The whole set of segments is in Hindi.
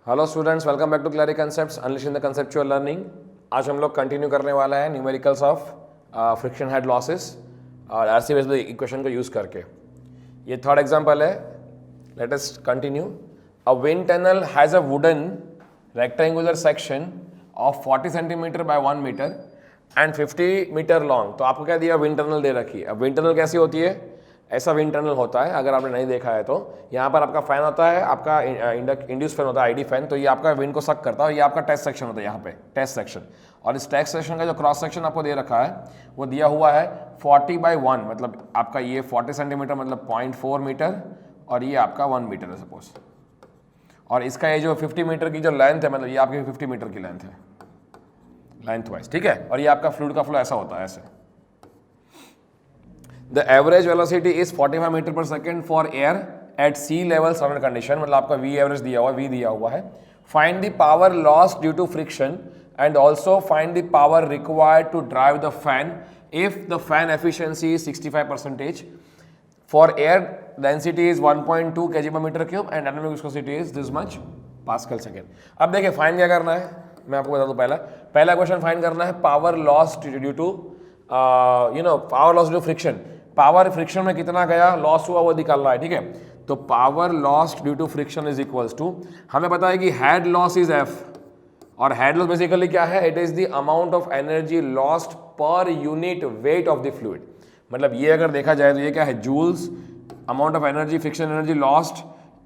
Hello students, welcome back to क्लैरिक concepts unleashing the conceptual learning. आज हम लोग कंटिन्यू करने वाला है numericals of friction head losses और आरसी बेस्ड इक्वेशन को यूज़ करके। ये थर्ड एग्जांपल है। Let us continue. A wind tunnel has a wooden rectangular section of 40 centimetre by 1 metre and 50 metre long. तो आपको क्या दिया? विंड टनल दे रखी है। अब विंड टनल कैसी होती है? ऐसा विंड टनल होता है, अगर आपने नहीं देखा है तो यहाँ पर आपका फैन होता है, आपका इंड्यूस फैन होता है, आईडी फैन। तो ये आपका विंड को सक करता है और ये आपका टेस्ट सेक्शन होता है, यहाँ पे टेस्ट सेक्शन। और इस टेस्ट सेक्शन का जो क्रॉस सेक्शन आपको दे रखा है वो दिया हुआ है 40/1, मतलब आपका ये 40 सेंटीमीटर मतलब 0.4 मीटर और ये आपका 1 मीटर है सपोज। और इसका ये जो 50 मीटर की जो लेंथ है, मतलब ये आपकी 50 मीटर की लेंथ है लेंथ वाइज, ठीक है। और ये आपका फ्लूइड का फ्लो ऐसा होता है, ऐसे। The average velocity is 45 metre per second for air at sea level certain condition, मतलब आपका V एवरेज दिया हुआ है, V दिया हुआ है। Find the power loss due to friction and also find the power required to drive the fan if the fan efficiency is 65%। For air density is 1.2 kg/m³ and dynamic viscosity is this much pascal second. अब देखिए फाइंड क्या करना है, मैं आपको बता दूं। पहला क्वेश्चन फाइंड करना है power loss due to power loss due to friction. Power friction में कितना गया, लॉस हुआ, वो निकालना है, ठीक है। तो power loss due to friction is equals to, हमें पता है कि हेड लॉस इज एफ, और हेड लॉस बेसिकली क्या है? It is the amount of energy lost per unit weight of the fluid. मतलब ये अगर देखा जाए तो ये क्या है? Joules, amount of energy, friction energy lost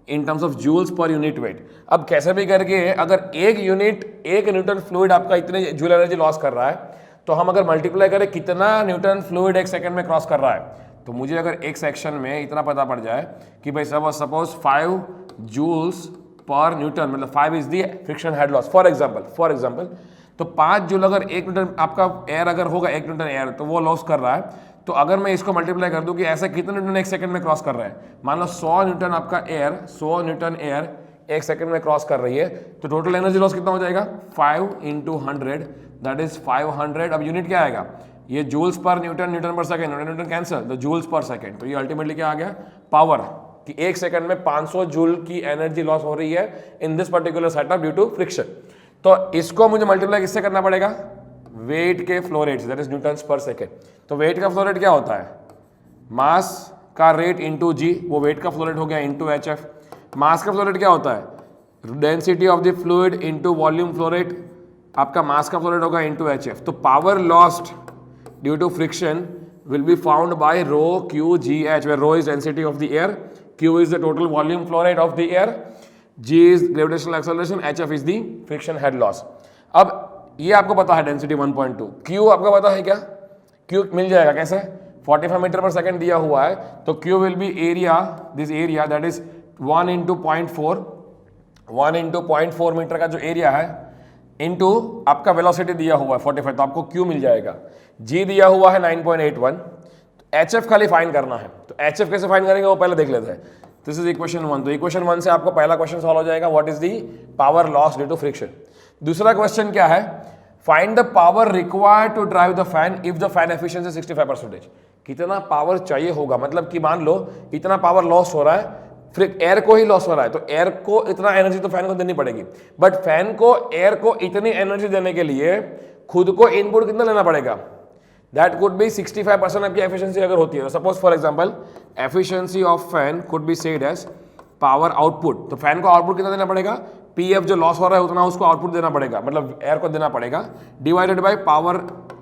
in terms of joules per unit weight. अब कैसे भी करके अगर एक न्यूटन फ्लूइड आपका इतने जूल एनर्जी लॉस कर रहा है, तो हम अगर मल्टीप्लाई करें कितना न्यूटन फ्लूइड एक सेकंड में क्रॉस कर रहा है, तो मुझे अगर एक सेक्शन में इतना पता पड़ जाए कि भाई सपोज 5 जूल्स पर न्यूटन, मतलब 5 is the friction head loss for example. तो 5 जूल अगर 1 न्यूटन आपका एयर अगर होगा, 1 न्यूटन एयर, तो वो लॉस कर रहा है। तो अगर मैं इसको मल्टीप्लाई कर दूं कि ऐसे कितने न्यूटन एक सेकंड में क्रॉस कर रहे हैं, मान लो 100 न्यूटन आपका एयर, 100 न्यूटन एयर एक सेकंड में क्रॉस कर रही है, तो टोटल एनर्जी लॉस कितना हो जाएगा? 5 × 100 दैट इज 500। अब यूनिट क्या आएगा? ये जूल्स पर न्यूटन, न्यूटन पर सेकंड, न्यूटन कैंसिल, तो जूल्स पर सेकंड। तो ये अल्टीमेटली क्या आ गया? पावर, कि एक सेकंड में 500 जूल की एनर्जी लॉस हो रही है in this particular setup due to friction. तो इसको मुझे मल्टीप्लाई किससे करना पड़ेगा? वेट के flow rate, that is newtons per second. तो वेट का फ्लो रेट क्या होता है? मास का रेट इंटू जी, वो वेट का फ्लो रेट हो गया, इंटू HF। मास का फ्लो रेट क्या होता है? Density of the fluid into volume flow rate, आपका मास का फ्लो रेट होगा इंटू HF। तो power lost due to friction will be found by rho QGH, where rho is density of the air, Q is the total volume flow rate of the air, G is gravitational acceleration, HF is the friction head loss. अब ये आपको पता है डेंसिटी 1.2, Q आपको पता है क्या? Q मिल जाएगा कैसे? 45 मीटर पर सेकेंड दिया हुआ है, तो Q will be area, this area that is 1 × 0.4, 1 × 0.4 metre का जो एरिया है इनटू आपका वेलोसिटी दिया हुआ है 45, तो आपको Q मिल जाएगा। G दिया हुआ है 9.81, तो HF खाली फाइंड करना है। तो HF कैसे फाइंड करेंगे वो पहले देख लेते हैं। This is equation 1। तो इक्वेशन 1 से आपको पहला क्वेश्चन सॉल्व हो जाएगा, what is the power loss due to friction. दूसरा क्वेश्चन क्या है? Find the power required to drive the fan if the fan efficiency 65%। कितना पावर चाहिए होगा, मतलब कि मान लो इतना पावर लॉस हो रहा है, फिर एयर को ही लॉस हो रहा है, तो एयर को इतना एनर्जी तो फैन को देनी पड़ेगी, बट फैन को एयर को इतनी एनर्जी देने के लिए खुद को इनपुट कितना लेना पड़ेगा? दैट कुड बी 65% आपकी एफिशिएंसी अगर होती है। Suppose for example efficiency of fan could be said as power output. तो फैन को आउटपुट कितना देना पड़ेगा? PF जो लॉस हो रहा है उतना उसको आउटपुट देना पड़ेगा, मतलब एयर को देना पड़ेगा, divided by power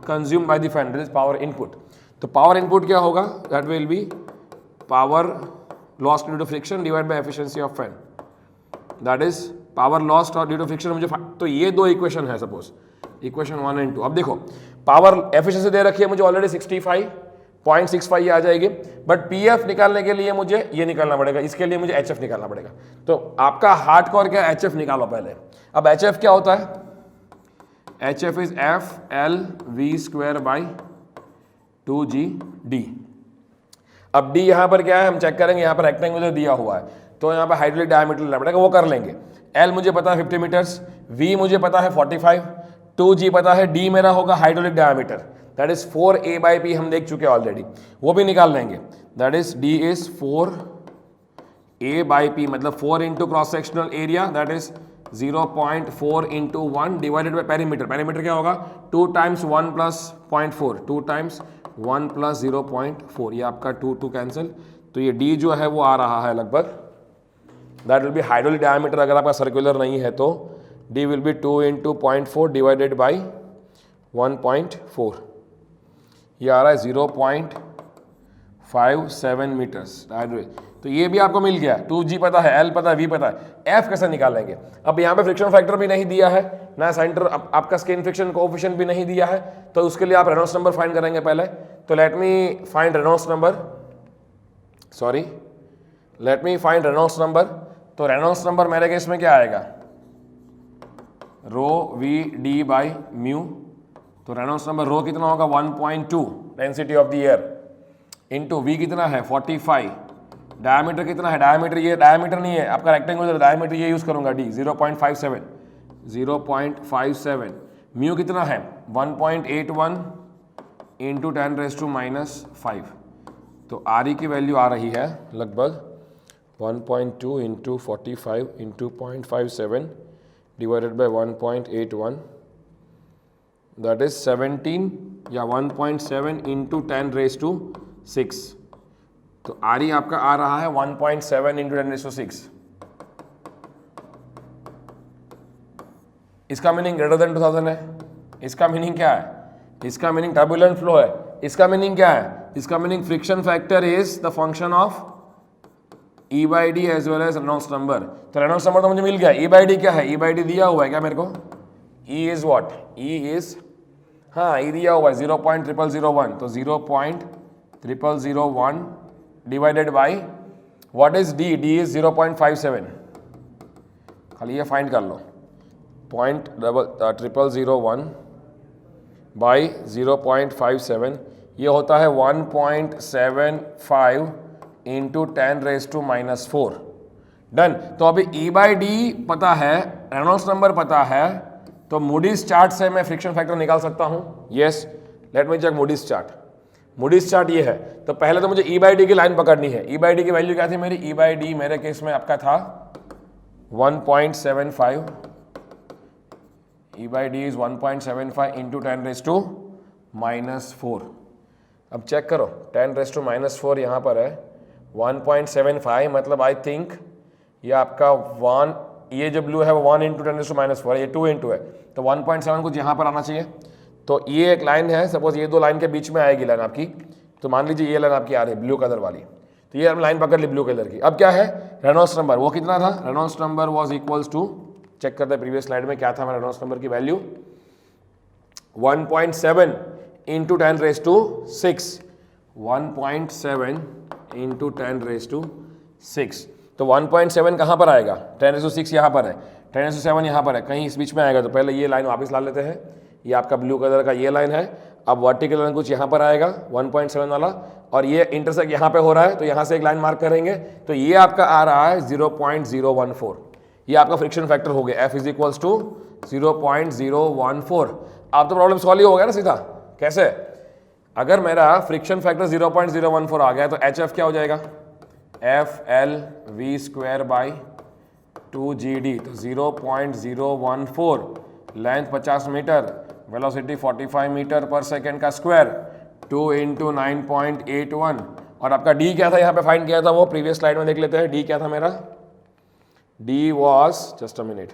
consume by the fan, that is power input. तो पावर इनपुट क्या होगा? That will be power loss due to friction divide by efficiency of fan, that is power loss due to friction. मुझे तो ये दो इक्वेशन है, सपोज इक्वेशन 1 और 2। अब देखो पावर एफिशिएंसी दे रखी है मुझे ऑलरेडी 65.65 ये आ जाएगी, बट PF निकालने के लिए मुझे ये निकालना पड़ेगा, इसके लिए मुझे HF निकालना पड़ेगा। तो आपका हार्डकोर क्या? HF निकालो पहले। अब HF क्या होता है? HF इज FL_V² अब D यहाँ पर क्या है हम चेक करेंगे, यहाँ पर रेक्टेंगुलर दिया हुआ है, तो यहाँ पर हाइड्रोलिक डायमीटर लेना पड़ेगा, वो कर लेंगे। L मुझे पता है 50 मीटर्स, V मुझे पता है 45, 2G पता है, D मेरा होगा hydraulic diameter, that is 4A/P हम देख चुके हैं ऑलरेडी, वो भी निकाल लेंगे। That is D is 4A/P, मतलब 4 × cross sectional area, that is 0.4 into 1 divided by perimeter, perimeter क्या होगा 2 टाइम्स 1 प्लस 0.4, 2 टाइम्स 1 प्लस 0.4, ये आपका 2 कैंसिल, तो ये d जो है वो आ रहा है लगभग, that will B hydraulic diameter अगर आपका सर्कुलर नहीं है तो d will be 2 into 0.4 divided by 1.4, ये आ रहा है 0.57 मीटर्स डायमीटर। तो ये भी आपको मिल गया, 2g पता है, l पता है, v पता है, f कैसे निकालेंगे। अब यहाँ पे फ्रिक्शन फैक्टर भी नहीं दिया है ना, सेंटर आपका स्किन फ्रिक्शन कोएफिशिएंट भी नहीं दिया है, तो उसके लिए आप रेनॉल्ड्स नंबर फाइंड करेंगे पहले। तो let me find Reynolds number, sorry let me find Reynolds number. तो रेनॉल्ड्स नंबर मेरे केस में क्या आएगा, rho V D by mu. तो रेनॉल्ड्स नंबर रो कितना होगा 1.2 density of the air into V कितना है 45, डायमीटर कितना है, डायमीटर ये डायमीटर नहीं है आपका रेक्टेंगुलर, डायमीटर ये यूज करूंगा d 0.57, म्यू कितना है 1.81 इंटू 10⁻⁻⁵, तो आर ई की वैल्यू आ रही है लगभग 1.2 into 45 into 0.57 divided by 1.81, that is 17 या 1.7 इंटू 10⁻⁶, तो आर ई आपका आ रहा है 1.7 इंटू 10⁻⁶। इसका मीनिंग ग्रेटर देन 2000 है। इसका मीनिंग क्या है, इसका मीनिंग टर्बुलेंट फ्लो है। इसका मीनिंग क्या है, इसका meaning friction factor is the function of E by D as well as Reynolds number. तो रेनॉल्ड्स नंबर तो मुझे मिल गया, E बाई डी क्या है, E बाई डी दिया हुआ है क्या मेरे को, E is what, E is, हाँ E दिया हुआ है 0.0001, तो 0.0001 divided by what is D, D is 0.57, खाली ये फाइंड कर लो, 0.0001 बाई 0.57, ये होता है 1.75 इंटू 10⁻⁻⁴। डन। तो अभी E बाई डी पता है, रेनॉल्ड्स नंबर पता है, तो मूडीज चार्ट से मैं फ्रिक्शन फैक्टर निकाल सकता हूं। Yes, let me check Moody's chart. Moody's chart ये है, तो पहले तो मुझे E बाई डी की लाइन पकड़नी है। E बाई डी की वैल्यू क्या थी मेरी, E बाई डी मेरे केस में आपका था 1.75, E by D is 1.75 into 10⁻⁻⁴। अब चेक करो 10⁻⁻⁴ यहाँ पर है 1.75, मतलब आई थिंक ये आपका 1, ये जो ब्लू है वो 1 इंटू 10⁻⁴, ये 2 इंटू है, तो 1.7 कुछ यहाँ पर आना चाहिए। तो ये एक लाइन है, सपोज ये दो लाइन के बीच में आएगी लाइन आपकी, तो मान लीजिए ये लाइन आपकी आ रही है ब्लू कलर वाली, तो ये हम लाइन पकड़ ली ब्लू कलर की। अब क्या है रेनॉल्ड्स नंबर, वो कितना था, Reynolds number was equals to, check करते हैं प्रीवियस स्लाइड में क्या था रेनॉल्ड्स नंबर की वैल्यू, 1.7 इंटू 10⁻⁶, 1.7 इंटू 10⁻⁶, तो 1.7 कहाँ पर आएगा, 10⁻⁶ यहाँ पर है, 10⁻7 यहाँ पर है, कहीं इस बीच में आएगा। तो पहले ये लाइन वापस ला लेते हैं, ये आपका ब्लू कलर का ये लाइन है। अब वर्टिकल लाइन कुछ यहाँ पर आएगा 1.7 वाला, और ये इंटरसेक्ट यहाँ पे हो रहा है, तो यहाँ से एक लाइन मार्क करेंगे, तो ये आपका आ रहा है 0.014, ये आपका फ्रिक्शन फैक्टर हो गया, F इज इक्वल्स टू 0.014। अब तो प्रॉब्लम सॉल्व ही हो गया ना सीधा। कैसे, अगर मेरा फ्रिक्शन फैक्टर 0.014 आ गया तो HF क्या हो जाएगा, FL_V² बाई 2GD, तो 0.014, length 50 metre, velocity 45 metre per second का स्क्वायर, 2 इंटू 9.81, और आपका D क्या था यहाँ पे फाइंड किया था, वो प्रीवियस स्लाइड में देख लेते हैं। D क्या था मेरा, D was, just a minute,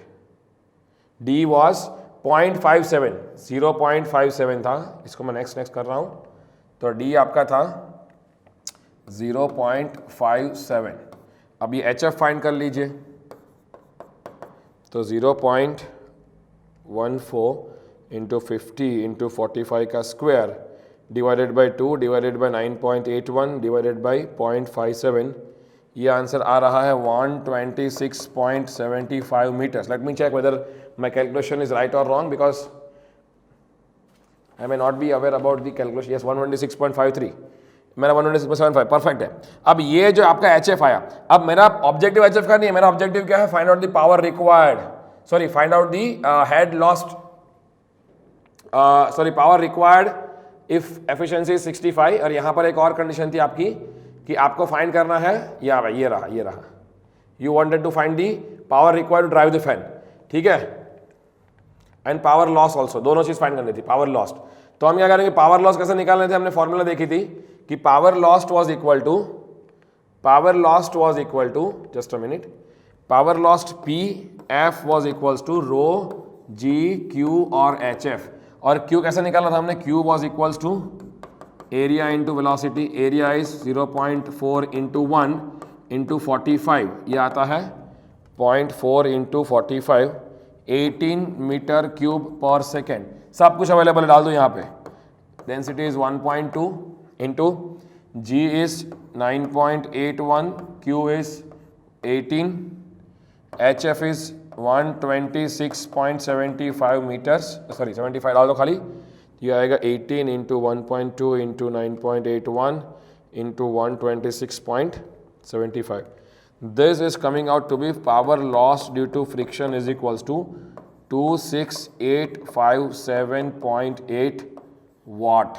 D was 0.57, 0.57 था, इसको मैं नेक्स्ट कर रहा हूँ, तो D आपका था 0.57। अब ये HF फाइंड कर लीजिए, तो 0.14 इंटू 50 इंटू 45 का square divided by 2 divided by 9.81 divided by 0.57, ये आंसर आ रहा है 126.75 metres. Let me check whether my calculation is right और wrong, because I may not be aware about the calculation. Yes, 126.53, मेरा 126.75 परफेक्ट है। अब ये जो आपका HF आया, अब मेरा ऑब्जेक्टिव HF का नहीं है, मेरा ऑब्जेक्टिव क्या है, find out the power required, sorry find out the head lost, sorry power required if efficiency 65। और यहाँ पर एक और कंडीशन थी आपकी कि आपको फाइंड करना है, ये रहा, you wanted to find the power required to drive the fan. ठीक है, एंड पावर लॉस ऑल्सो, दोनों चीज फाइंड करनी थी, पावर लॉस्ट। तो हम क्या करेंगे, पावर लॉस कैसे निकालने थे, हमने फॉर्मूला देखी थी कि power lost was equal to just a minute, power lost P F was equals to rho G Q और HF, और Q कैसे निकाला था हमने, Q was equals to area into velocity, area is 0.4 into 1 into 45, ये आता है 0.4 into 45, 18 meter cube per second, सब कुछ अवेलेबल है, डाल दो यहाँ पे। Density is 1.2 into G is 9.81, Q is 18, HF is 126.75 meters, sorry 75 डाल दो खाली, ये आएगा 18 into 1.2 into 9.81 into 126.75. This is coming out to be power loss due to friction is equals to 26857.8 watt.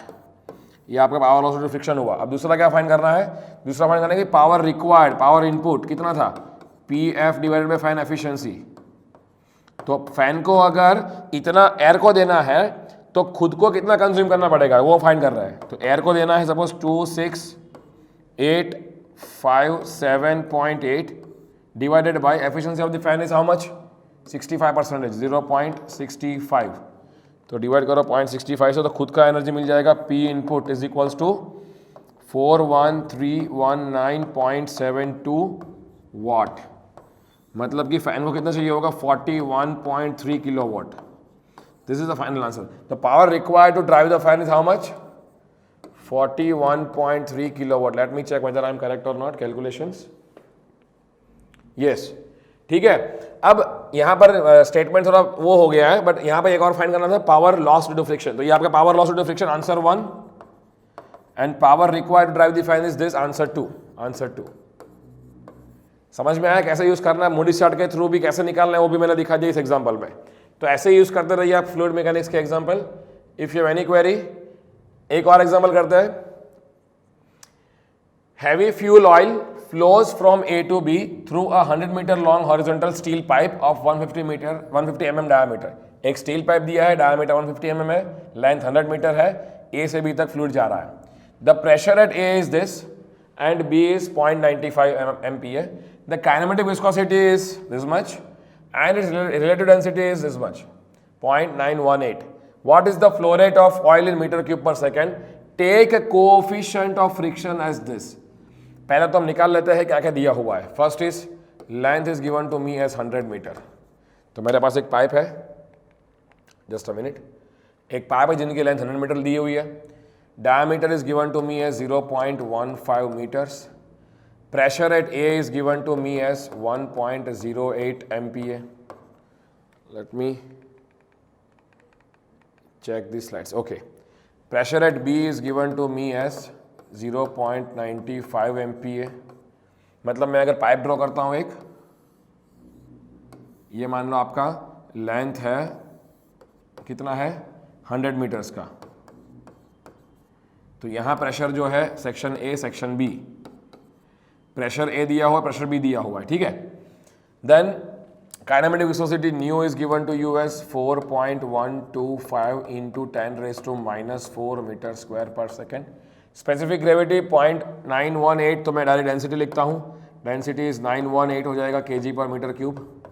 ये आपका power loss due to friction हुआ। अब दूसरा क्या फाइंड करना है, दूसरा फाइंड करना है कि पावर रिक्वायर्ड, पावर इनपुट कितना था, PF divided by fan efficiency. तो फैन को अगर इतना एयर को देना है तो खुद को कितना कंज्यूम करना पड़ेगा वो फाइंड कर रहा है। तो एयर को देना है suppose 26857.8 divided by efficiency of the fan is how much, 65%, 0.65, तो डिवाइड करो 0.65 से, तो खुद का एनर्जी मिल जाएगा P input is equals to 41319.72 watt, मतलब कि फैन को कितना चाहिए होगा, 41.3 kilowatt. This is the final answer. The power required to drive the fan is how much, 41.3 kilowatt. Let me check whether I am correct और नॉट, कैलकुलेशंस, यस, ठीक है। अब यहाँ पर स्टेटमेंट थोड़ा वो हो गया है, बट यहाँ पर एक और फाइंड करना था, power loss due to friction. तो ये आपका power loss due to friction answer 1, and power required to drive the fan is this answer 2, answer 2। समझ में आया कैसे यूज करना है, मूडी चार्ट के थ्रू भी कैसे निकालना है वो भी मैंने दिखा दिया इस एग्जांपल में। तो ऐसे यूज करते रहिए आप फ्लूइड मैकेनिक्स के example. If you have any query, एक और एग्जांपल करते हैं। Heavy fuel oil flows from A to B through a 100 meter long horizontal steel pipe of 150 mm diameter। एक स्टील पाइप दिया है, डायमीटर 150 mm है, लेंथ 100 मीटर है, A से B तक फ्लूइड जा रहा है। The pressure at A is this and B is 0.95 MPa। The kinematic viscosity is this much and its relative density is this much, 0.918। What is the flow rate of oil in metre cube per second, take a coefficient of friction as this. पहले तो हम निकाल लेते हैं क्या क्या दिया हुआ है। First is length is given to me as 100 meter. तो मेरे पास एक पाइप है, जस्ट अ मिनट, एक पाइप है जिनकी लेंथ 100 मीटर दी हुई है। Diameter is given to me as 0.15 meters. Pressure at A is given to me as 1.08 MPa। Let me check these slides, okay। Pressure at B is given to me as 0.95 MPa। मतलब मैं अगर पाइप ड्रॉ करता हूं एक, ये मान लो आपका लेंथ है कितना है 100 मीटर्स का, तो यहां प्रेशर जो है section A section B, pressure A दिया हुआ प्रेशर बी दिया हुआ है, ठीक है। Then kinematic viscosity nu is given to you as 4.125 into 10⁻⁻⁴ metre square per second. Specific gravity 0.918, तो मैं डायरेक्ट डेंसिटी लिखता हूं, डेंसिटी इज 918 हो जाएगा kg पर meter cube.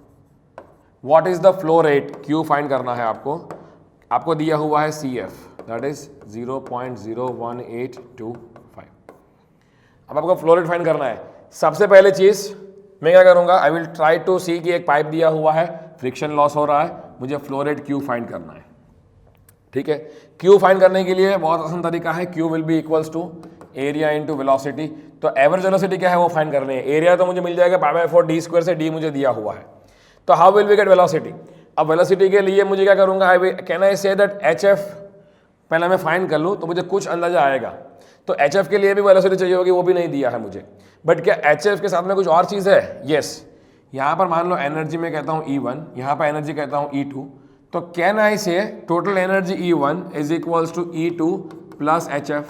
What is the flow rate, Q find करना है आपको दिया हुआ है CF, दैट इज 0.01825। अब आपको फ्लो रेट फाइंड करना है। सबसे पहले चीज मैं क्या करूंगा, आई विल ट्राई टू सी कि एक पाइप दिया हुआ है, फ्रिक्शन लॉस हो रहा है, मुझे फ्लो रेट Q फाइंड करना है, ठीक है। Q फाइंड करने के लिए बहुत आसान तरीका है, Q will be equals to area into velocity. तो एवरेज वेलोसिटी क्या है वो फाइंड करनी है। एरिया तो मुझे मिल जाएगा π/4 d² से, d मुझे दिया हुआ है। तो how will we get velocity. अब वेलोसिटी के लिए मुझे क्या करूंगा, can I say that HF पहले मैं फाइंड कर लूँ तो मुझे कुछ अंदाजा आएगा। तो HF के लिए भी वेलोसिटी चाहिए होगी, वो भी नहीं दिया है मुझे। बट क्या HF के साथ में कुछ और चीज़ है, यस। यहाँ पर मान लो एनर्जी में कहता हूँ E1, यहाँ पर एनर्जी कहता हूँ E2। तो can I say total energy E1 is equals to E2 plus HF।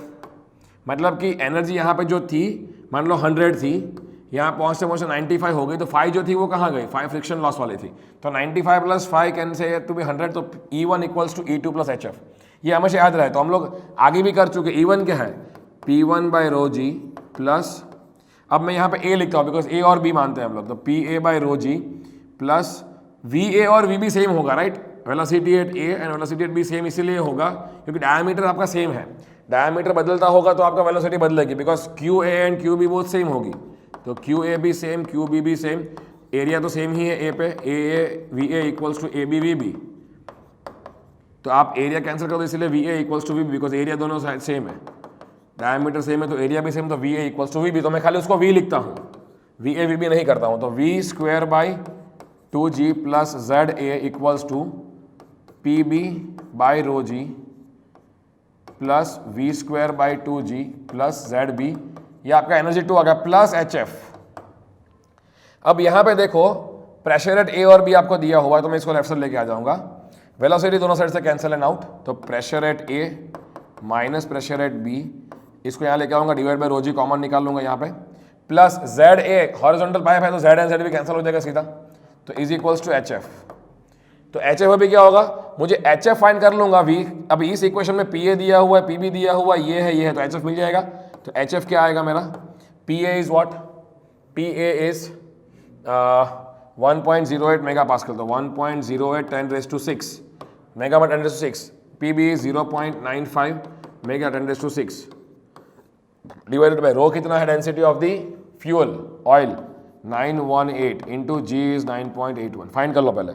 मतलब कि एनर्जी यहाँ पे जो थी मान लो 100 थी, यहाँ पहुँचते पहुँचते 95 हो गई, तो 5 जो थी वो कहाँ गई, 5 फ्रिक्शन लॉस वाली थी, तो 95 plus 5 can say to be 100, तो E1 equals to E2 plus HF, ये हमेशा याद रहे। तो हम लोग आगे भी कर चुके, E1 क्या है, P1 by rho G plus, अब मैं यहाँ पे A लिखता हूँ बिकॉज A और B मानते हैं हम लोग, तो PA by rho G plus VA और VB सेम होगा, right, velocity at A and velocity at B same इसीलिए होगा क्योंकि डायमीटर आपका सेम है, डायमीटर बदलता होगा तो आपका वेलोसिटी बदलेगी, because QA and QB both same होगी, तो QA भी सेम, QB भी सेम, एरिया तो सेम ही है A पे, AA VA equals to AB VB, तो आप एरिया कैंसिल कर दो इसलिए VA equals to VB, because area दोनों साइड सेम है, डायमीटर सेम है तो एरिया भी सेम, तो VA इक्वल्स टू VB, तो मैं खाली उसको V लिखता हूँ, VA VB नहीं करता हूँ, तो V square by 2G plus ZA equals to PB by rho G plus V square by 2G plus ZB, ये आपका एनर्जी 2 आ गया, प्लस HF। अब यहाँ पे देखो प्रेशर एट A और B आपको दिया हुआ है, तो मैं इसको लेफ्ट साइड लेके आ जाऊँगा, वेलोसिटी दोनों साइड से कैंसिल एंड आउट, तो pressure at A minus pressure at B, इसको यहाँ लेके आऊँगा, divide by rho G common निकाल लूँगा यहाँ पे, प्लस ZA, हॉरिजॉन्टल पाइप है तो Z एंड Z भी कैंसिल हो जाएगा सीधा, तो इज इक्वल्स टू HF। तो HF अभी क्या होगा, मुझे HF फाइंड कर लूँगा V, अब इस इक्वेशन में PA दिया हुआ है, PB दिया हुआ है, ये है, तो HF मिल जाएगा, तो HF क्या आएगा मेरा, PA is what, PA is 1.08 mega pascal, तो 1.08 10⁻⁶ mega but 10⁻⁶, PB is 0.95 mega 10⁻⁶, divided by rho कितना है, density of the fuel oil 918 into G is 9.81, find कर लो पहले,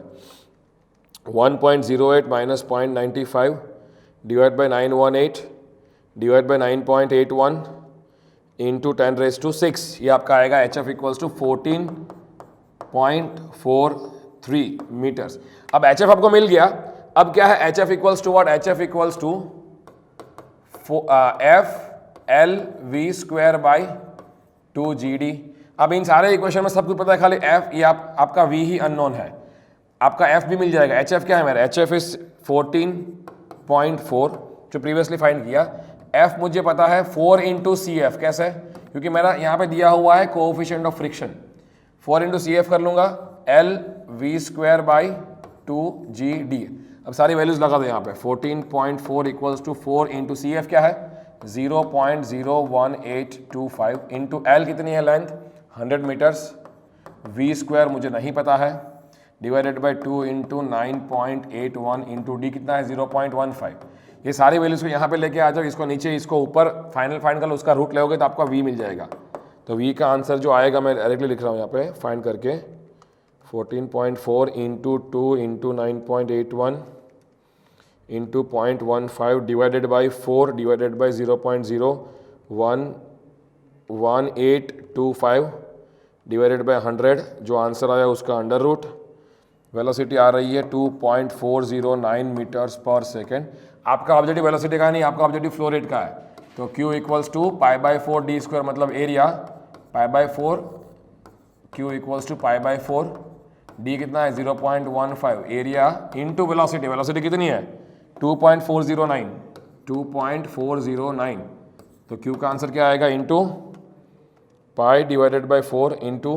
1.08 minus 0.95 divide by 918 divide by 9.81 into 10⁻⁶, ये आपका आएगा HF इक्वल्स टू 14.43 मीटर्स। अब HF आपको मिल गया, अब क्या है HF equals to what, HF equals to F L V square by 2GD। अब इन सारे इक्वेशन में सब कुछ पता है, खाली F, ये आपका V ही अननोन है, आपका F भी मिल जाएगा। HF क्या है मेरा, HF इज 14.4 जो प्रीवियसली फाइंड किया, F मुझे पता है 4 इंटू CF, कैसे, क्योंकि मेरा यहाँ पे दिया हुआ है coefficient of friction, 4 into CF कर लूँगा, L V square by 2GD। अब सारी वैल्यूज लगा दो यहाँ पे, 14.4 इक्वल्स टू 4 इंटू CF क्या है 0.01825 इंटू L कितनी है लेंथ 100 मीटर्स, V स्क्वायर मुझे नहीं पता है, divided by 2 into 9.81 into D कितना है 0.15। ये सारी वैल्यूज को यहाँ पे लेके आ जाओ, इसको नीचे इसको ऊपर फाइनल फाइंड कर लो, उसका रूट लोगे तो आपका V मिल जाएगा। तो V का आंसर जो आएगा, मैं डायरेक्टली लिख रहा हूँ यहाँ पे फाइंड करके, 14.4 into 2 into 9.81 into 0.15 divided by 4 divided by 0.01825 divided by 100, जो आंसर आया उसका अंडर रूट, वेलोसिटी आ रही है 2.409 मीटर्स पर सेकेंड। आपका ऑब्जेक्टिव वेलोसिटी का नहीं, आपका ऑब्जेक्टिव फ्लो रेट का है, तो Q equals to π/4 D square, मतलब area π/4, Q equals to π/4, D कितना है 0.15 एरिया इंटू वेलोसिटी, वेलोसिटी कितनी है 2.409, तो Q का आंसर क्या आएगा into pi divided by 4 into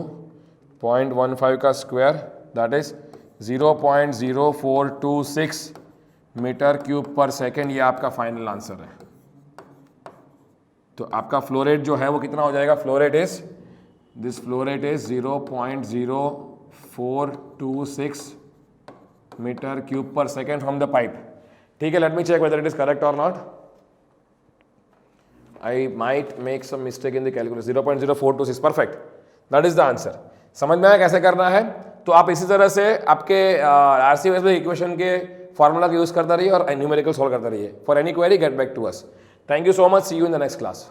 0.15 का square, that is 0.0426 metre cube per second, ये आपका फाइनल आंसर है। तो आपका फ्लो रेट जो है वो कितना हो जाएगा, flow rate is 0.0426 metre cube per second from the pipe. ठीक है, let me check whether it is correct और नॉट। I might make some mistake in the calculation, 0.0426, perfect, that is the answer. समझ में आया कैसे करना है? तो आप इसी तरह से आपके RCS इक्वेशन के फॉर्मूला का यूज करता रहिए और न्यूमेरिकल सॉल्व करता रहिए। For any query get back to us. Thank you so much, see you in the next class.